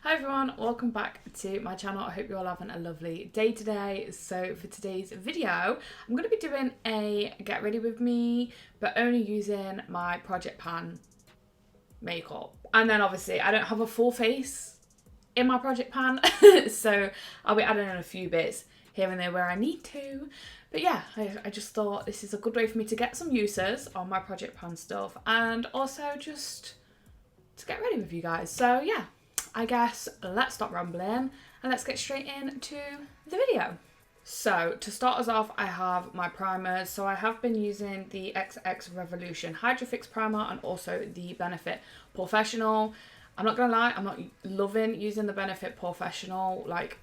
Hi everyone, welcome back to my channel. I hope you're all having a lovely day today. So for today's video, I'm going to be doing a get ready with me, but only using my Project Pan makeup. And then obviously I don't have a full face in my Project Pan, so I'll be adding in a few bits here and there where I need to. But yeah, I just thought this is a good way for me to get some uses on my Project Pan stuff and also just to get ready with you guys. So yeah, I guess let's stop rambling and let's get straight into the video. So to start us off, I have my primers. So I have been using the XX Revolution Hydra Fix Primer and also the Benefit Professional. I'm not gonna lie, I'm not loving using the Benefit Professional. Like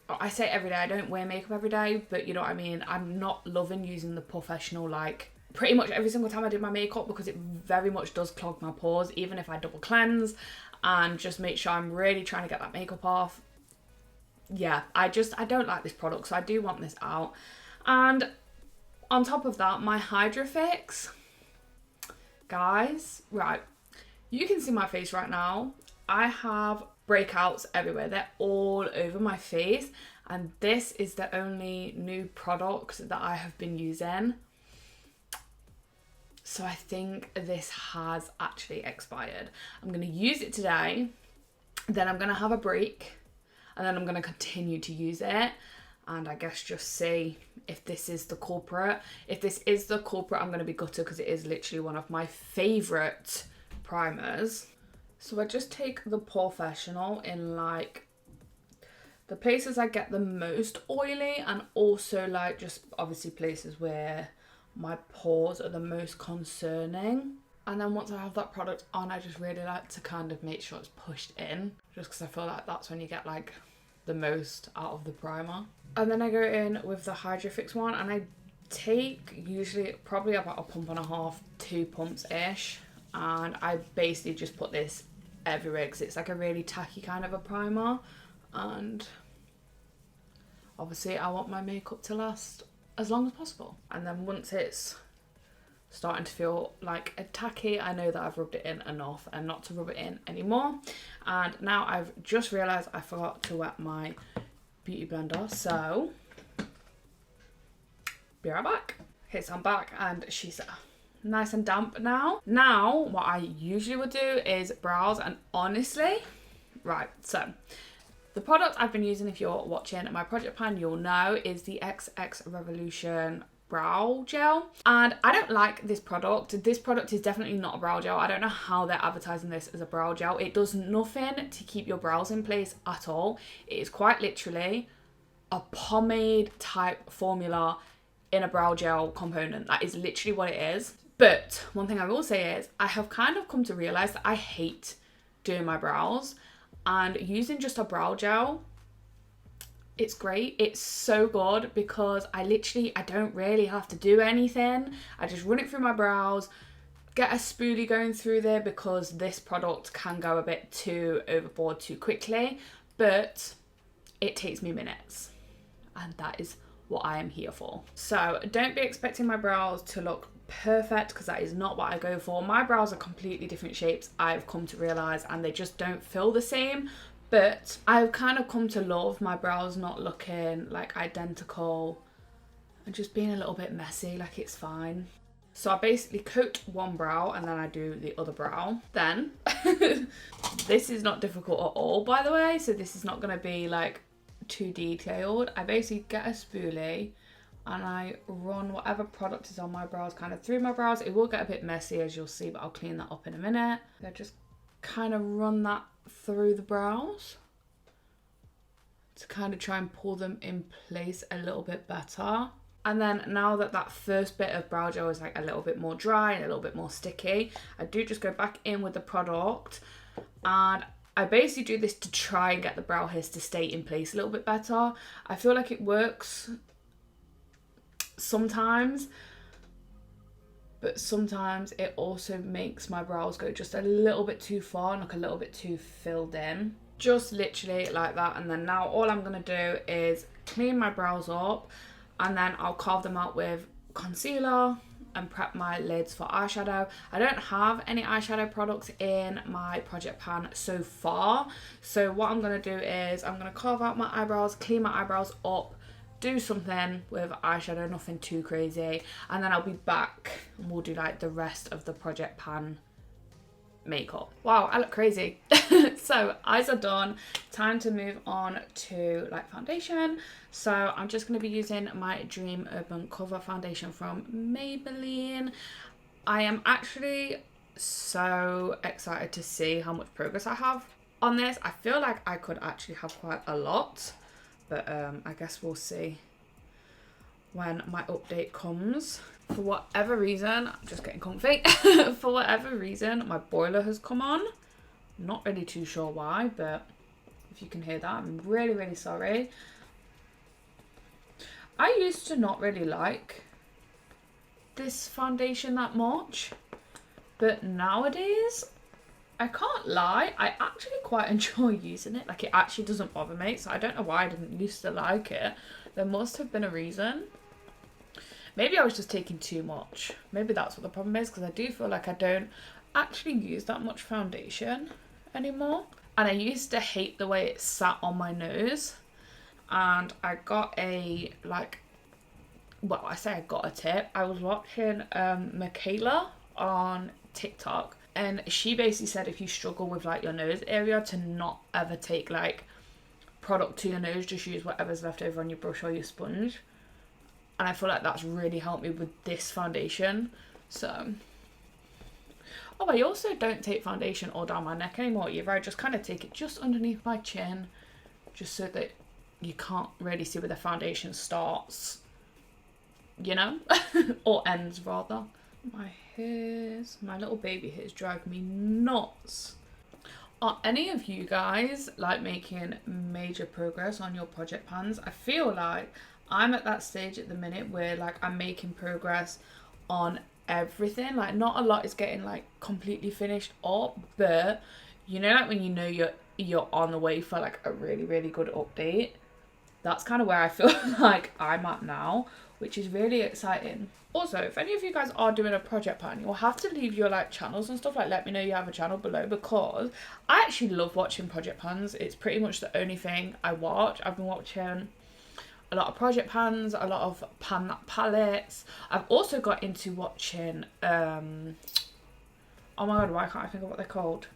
I say every day, I don't wear makeup every day, but you know what I mean? I'm not loving using the Professional like pretty much every single time I do my makeup because it very much does clog my pores, even if I double cleanse and just make sure I'm really trying to get that makeup off. Yeah, I don't like this product, so I do want this out. And on top of that, my Hydra Fix, guys, right, you can see my face right now. I have breakouts everywhere. They're all over my face, and this is the only new product that I have been using. So I think this has actually expired. I'm going to use it today, then I'm going to have a break, and then I'm going to continue to use it. And I guess just see if this is the culprit. If this is the culprit, I'm going to be gutted because it is literally one of my favourite primers. So I just take the Professional in like the places I get the most oily, and also like just obviously places where my pores are the most concerning. And then once I have that product on, I just really like to kind of make sure it's pushed in, just because I feel like that's when you get like the most out of the primer. And then I go in with the Hydra Fix one, and I take usually probably about a pump and a half, 2 pumps ish, and I basically just put this everywhere because it's like a really tacky kind of a primer, and obviously I want my makeup to last as long as possible. And then once it's starting to feel like a tacky, I know that I've rubbed it in enough and not to rub it in anymore. And now I've just realised I forgot to wet my beauty blender, so be right back. Okay, so I'm back and she's nice and damp now. Now what I usually would do is brows, and honestly, right, so the product I've been using, if you're watching my Project Pan, you'll know, is the XX Revolution Brow Gel. And I don't like this product. This product is definitely not a brow gel. I don't know how they're advertising this as a brow gel. It does nothing to keep your brows in place at all. It is quite literally a pomade type formula in a brow gel component. That is literally what it is. But one thing I will say is I have kind of come to realise that I hate doing my brows. And using just a brow gel, it's great. It's so good because I don't really have to do anything. I just run it through my brows, get a spoolie going through there, because this product can go a bit too overboard too quickly, but it takes me minutes, and that is what I am here for. So don't be expecting my brows to look perfect, because that is not what I go for. My brows are completely different shapes, I've come to realise, and they just don't feel the same. But I've kind of come to love my brows not looking like identical and just being a little bit messy. Like, it's fine. So I basically coat one brow and then I do the other brow. Then this is not difficult at all, by the way, so this is not going to be like too detailed. I basically get a spoolie and I run whatever product is on my brows kind of through my brows. It will get a bit messy, as you'll see, but I'll clean that up in a minute. I just kind of run that through the brows to kind of try and pull them in place a little bit better. And then now that that first bit of brow gel is like a little bit more dry and a little bit more sticky, I do just go back in with the product, and I basically do this to try and get the brow hairs to stay in place a little bit better. I feel like it works sometimes, but sometimes it also makes my brows go just a little bit too far and look a little bit too filled in. Just literally like that. And then now all I'm going to do is clean my brows up, and then I'll carve them out with concealer and prep my lids for eyeshadow. I don't have any eyeshadow products in my project pan so far. So what I'm going to do is I'm going to carve out my eyebrows, clean my eyebrows up, do something with eyeshadow, nothing too crazy. And then I'll be back and we'll do like the rest of the project pan makeup. Wow, I look crazy. So eyes are done, time to move on to like foundation. So I'm just going to be using my Dream Urban Cover foundation from Maybelline. I am actually so excited to see how much progress I have on this. I feel like I could actually have quite a lot, but I guess we'll see when my update comes. For whatever reason, I'm just getting comfy. For whatever reason, my boiler has come on. Not really too sure why, but if you can hear that, I'm really, really sorry. I used to not really like this foundation that much, but nowadays, I can't lie, I actually quite enjoy using it. Like, it actually doesn't bother me, so I don't know why I didn't used to like it. There must have been a reason. Maybe I was just taking too much. Maybe that's what the problem is, because I do feel like I don't actually use that much foundation anymore. And I used to hate the way it sat on my nose. And I got a, like, well, I say I got a tip. I was watching Michaela on TikTok, and she basically said if you struggle with like your nose area, to not ever take like product to your nose, just use whatever's left over on your brush or your sponge. And I feel like that's really helped me with this foundation. So, oh, I also don't take foundation all down my neck anymore either. I just kind of take it just underneath my chin, just so that you can't really see where the foundation starts, you know, or ends rather. My hairs, my little baby hairs drag me nuts. Are any of you guys like making major progress on your project pans? I feel like I'm at that stage at the minute where like I'm making progress on everything. Like, not a lot is getting like completely finished up, but you know, like when you know you're on the way for like a really, really good update. That's kind of where I feel like I'm at now, which is really exciting. Also, if any of you guys are doing a project pan, you'll have to leave your like channels and stuff. Like, let me know you have a channel below, because I actually love watching project pans. It's pretty much the only thing I watch. I've been watching a lot of project pans, a lot of pan palettes. I've also got into watching oh my god, why can't I think of what they're called?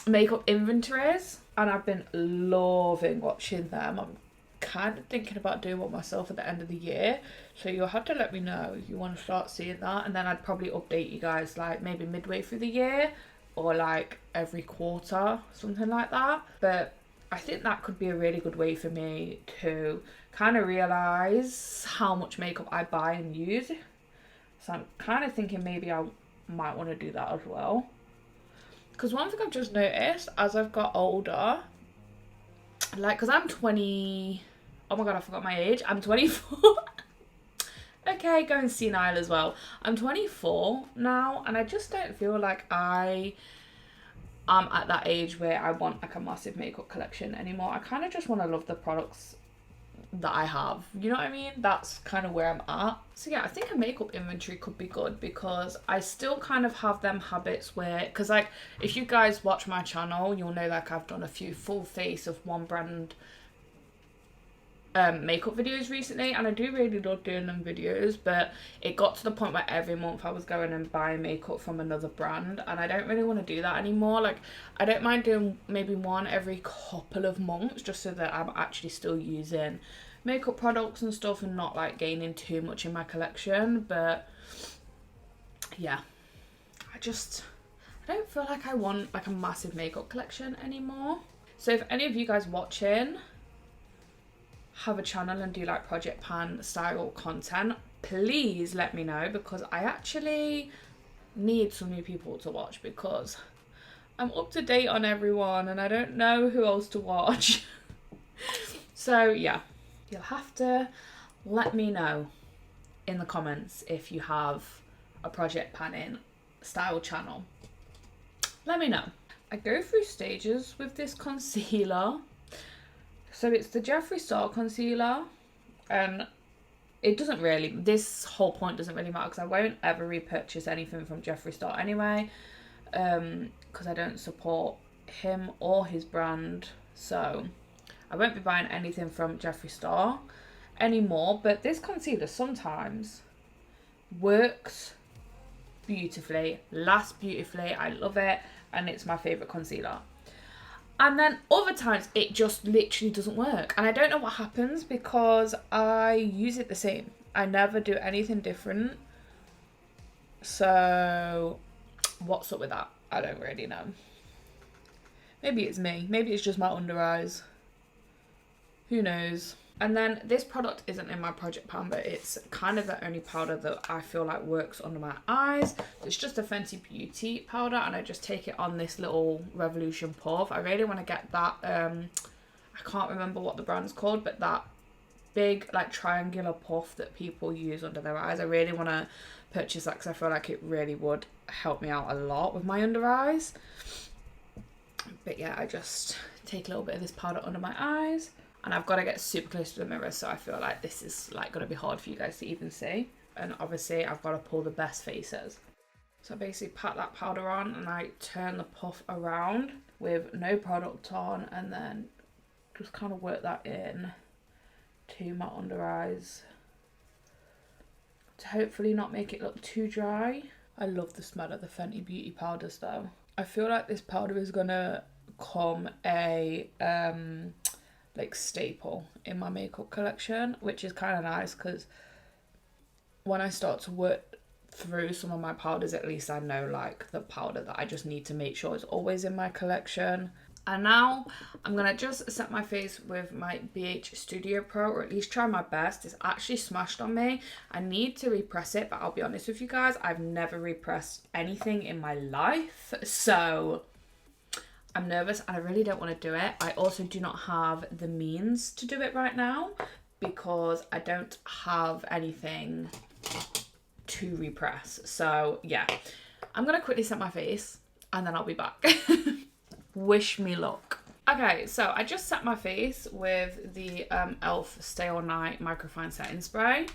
Makeup inventories, and I've been loving watching them. I'm kind of thinking about doing one myself at the end of the year, so you'll have to let me know if you want to start seeing that, and then I'd probably update you guys like maybe midway through the year or like every quarter, something like that. But I think that could be a really good way for me to kind of realise how much makeup I buy and use. So I'm kind of thinking maybe I might want to do that as well. Because one thing I've just noticed as I've got older, like, because I'm 20, oh my god, I forgot my age. I'm 24. Okay, going senile as well. I'm 24 now, and I just don't feel like I am at that age where I want like a massive makeup collection anymore. I kind of just want to love the products that I have, you know what I mean? That's kind of where I'm at. So yeah, I think a makeup inventory could be good, because I still kind of have them habits where, because like if you guys watch my channel, you'll know like I've done a few full face of one brand makeup videos recently, and I do really love doing them videos, but it got to the point where every month I was going and buying makeup from another brand, and I don't really want to do that anymore. Like, I don't mind doing maybe one every couple of months, just so that I'm actually still using makeup products and stuff and not like gaining too much in my collection. But yeah, I don't feel like I want like a massive makeup collection anymore. So if any of you guys watching have a channel and do like project pan style content, please let me know, because I actually need some new people to watch, because I'm up to date on everyone and I don't know who else to watch. So yeah, you'll have to let me know in the comments if you have a project panning style channel. Let me know. I go through stages with this concealer. So it's the Jeffree Star concealer, and it doesn't really, this whole point doesn't really matter because I won't ever repurchase anything from Jeffree Star anyway, because I don't support him or his brand, so I won't be buying anything from Jeffree Star anymore. But this concealer sometimes works beautifully, lasts beautifully, I love it, and it's my favourite concealer. And then other times it just literally doesn't work, and I don't know what happens because I use it the same. I never do anything different. So what's up with that? I don't really know. Maybe it's me. Maybe it's just my under eyes. Who knows? And then this product isn't in my project pan, but it's kind of the only powder that I feel like works under my eyes. It's just a Fenty Beauty powder, and I just take it on this little Revolution puff. I really want to get that, I can't remember what the brand's called, but that big like triangular puff that people use under their eyes. I really want to purchase that because I feel like it really would help me out a lot with my under eyes. But yeah, I just take a little bit of this powder under my eyes. And I've got to get super close to the mirror, so I feel like this is like going to be hard for you guys to even see. And obviously I've got to pull the best faces. So I basically pat that powder on and I turn the puff around with no product on, and then just kind of work that in to my under eyes to hopefully not make it look too dry. I love the smell of the Fenty Beauty powders though. I feel like this powder is going to become a like staple in my makeup collection, which is kind of nice because when I start to work through some of my powders, at least I know like the powder that I just need to make sure is always in my collection. And now I'm gonna just set my face with my BH Studio Pro, or at least try my best. It's actually smashed on me. I need to repress it, but I'll be honest with you guys, I've never repressed anything in my life, so I'm nervous and I really don't want to do it. I also do not have the means to do it right now because I don't have anything to repress. So yeah, I'm going to quickly set my face and then I'll be back. Wish me luck. Okay, so I just set my face with the e.l.f. Stay All Night Microfine Setting Spray.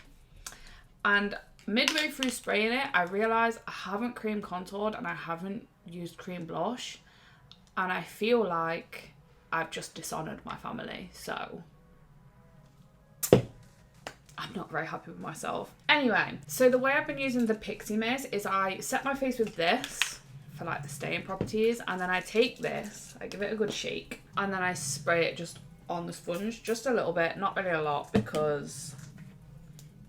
And midway through spraying it, I realised I haven't cream contoured and I haven't used cream blush. And I feel like I've just dishonoured my family, so I'm not very happy with myself. Anyway, so the way I've been using the Pixie Mist is I set my face with this for like the staying properties, and then I take this, I give it a good shake, and then I spray it just on the sponge, just a little bit, not really a lot, because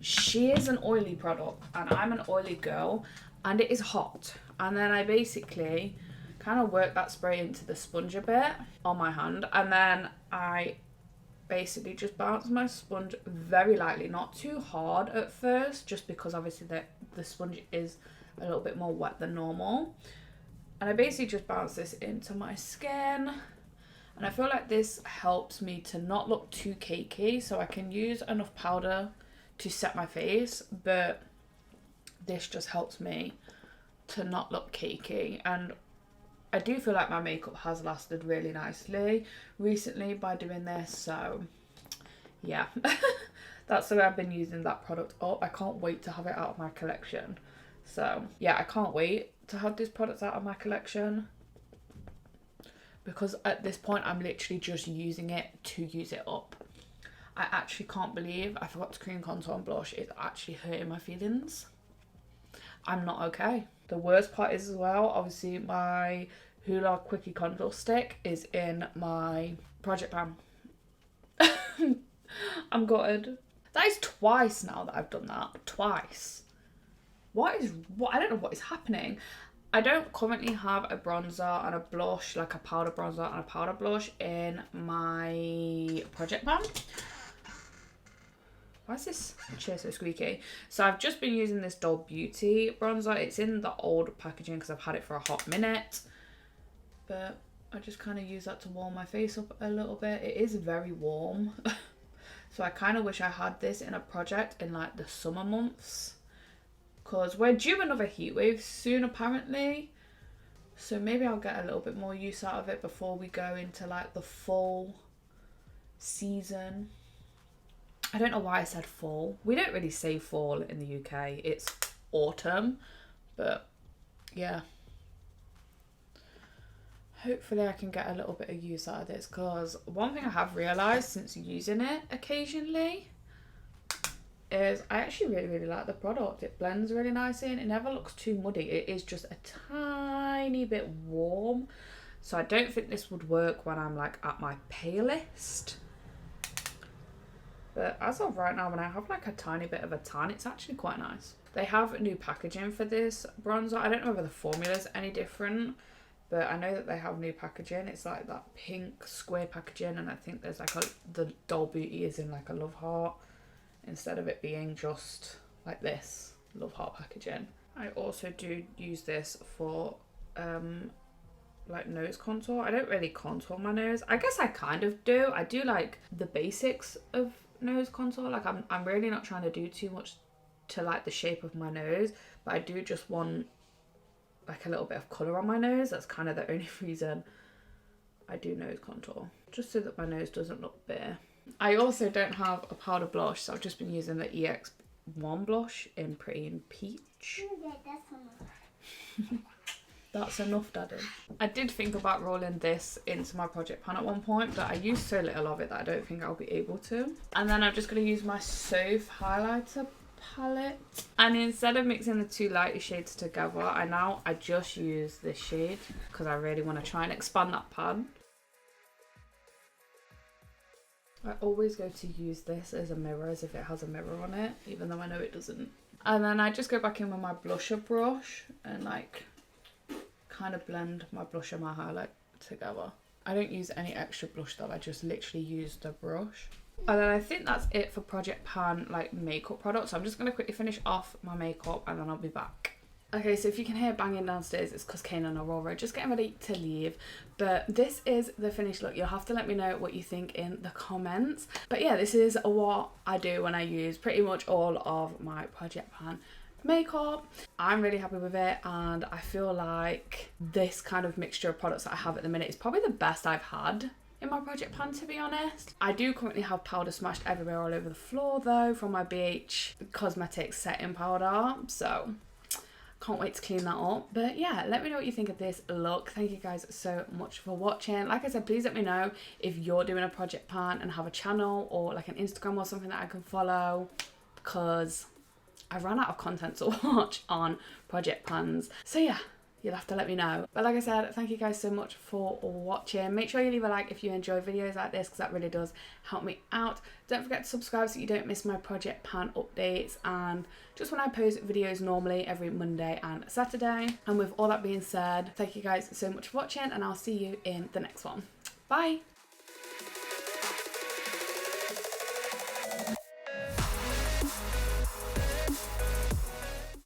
she is an oily product and I'm an oily girl and it is hot. And then I basically kind of work that spray into the sponge a bit on my hand, and then I basically just bounce my sponge very lightly, not too hard at first, just because obviously the sponge is a little bit more wet than normal. And I basically just bounce this into my skin, and I feel like this helps me to not look too cakey, so I can use enough powder to set my face, but this just helps me to not look cakey. And I do feel like my makeup has lasted really nicely recently by doing this, so yeah. That's the way I've been using that product up. I can't wait to have it out of my collection. So yeah, I can't wait to have this product out of my collection, because at this point I'm literally just using it to use it up. I actually can't believe I forgot to cream contour and blush. It's actually hurting my feelings. I'm not okay. The worst part is as well, obviously my Hoola Quickie Contour Stick is in my project pan. I'm gutted. That is twice now that I've done that. Twice. What? I don't know what is happening. I don't currently have a bronzer and a blush, like a powder bronzer and a powder blush in my project pan. Why is this chair so squeaky? So I've just been using this Doll Beauty bronzer. It's in the old packaging because I've had it for a hot minute. But I just kind of use that to warm my face up a little bit. It is very warm. So I kind of wish I had this in a project in like the summer months, because we're due another heat wave soon apparently. So maybe I'll get a little bit more use out of it before we go into like the full season. I don't know why I said fall. We don't really say fall in the UK. It's autumn, but yeah. Hopefully I can get a little bit of use out of this, because one thing I have realised since using it occasionally is I actually really like the product. It blends really nicely and it never looks too muddy. It is just a tiny bit warm. So I don't think this would work when I'm like at my palest. But as of right now, when I have like a tiny bit of a tan, it's actually quite nice. They have new packaging for this bronzer. I don't know whether the formula's any different, but I know that they have new packaging. It's like that pink square packaging, and I think there's like the doll beauty is in like a love heart instead of it being just like this love heart packaging. I also do use this for like nose contour. I don't really contour my nose. I guess I kind of do. I do like the basics of nose contour. Like I'm really not trying to do too much to like the shape of my nose, but I do just want like a little bit of colour on my nose. That's kind of the only reason I do nose contour, just so that my nose doesn't look bare. I also don't have a powder blush, so I've just been using the EX1 blush in Pretty in Peach. That's enough, Daddy. I did think about rolling this into my project pan at one point, but I used so little of it that I don't think I'll be able to. And then I'm just going to use my Soph highlighter palette, and instead of mixing the two lighter shades together, I just use this shade because I really want to try and expand that pan. I always go to use this as a mirror, as if it has a mirror on it, even though I know it doesn't. And then I just go back in with my blusher brush and like kind of blend my blush and my highlight together. I don't use any extra blush though, I just literally use the brush. And then I think that's it for Project Pan like makeup products. So I'm just going to quickly finish off my makeup and then I'll be back. Okay, so if you can hear banging downstairs, it's because Kane and Aurora are just getting ready to leave. But this is the finished look. You'll have to let me know what you think in the comments. But yeah, this is what I do when I use pretty much all of my Project Pan makeup. I'm really happy with it, and I feel like this kind of mixture of products that I have at the minute is probably the best I've had in my Project Pan, to be honest. I do currently have powder smashed everywhere all over the floor though from my BH Cosmetics setting powder, so can't wait to clean that up. But yeah, let me know what you think of this look. Thank you guys so much for watching. Like I said, please let me know if you're doing a Project Pan and have a channel or like an Instagram or something that I can follow, because I ran out of content to watch on Project Pans. So yeah, you'll have to let me know. But like I said, thank you guys so much for watching. Make sure you leave a like if you enjoy videos like this, because that really does help me out. Don't forget to subscribe so you don't miss my Project Pan updates, and just when I post videos normally every Monday and Saturday. And with all that being said, thank you guys so much for watching, and I'll see you in the next one. Bye!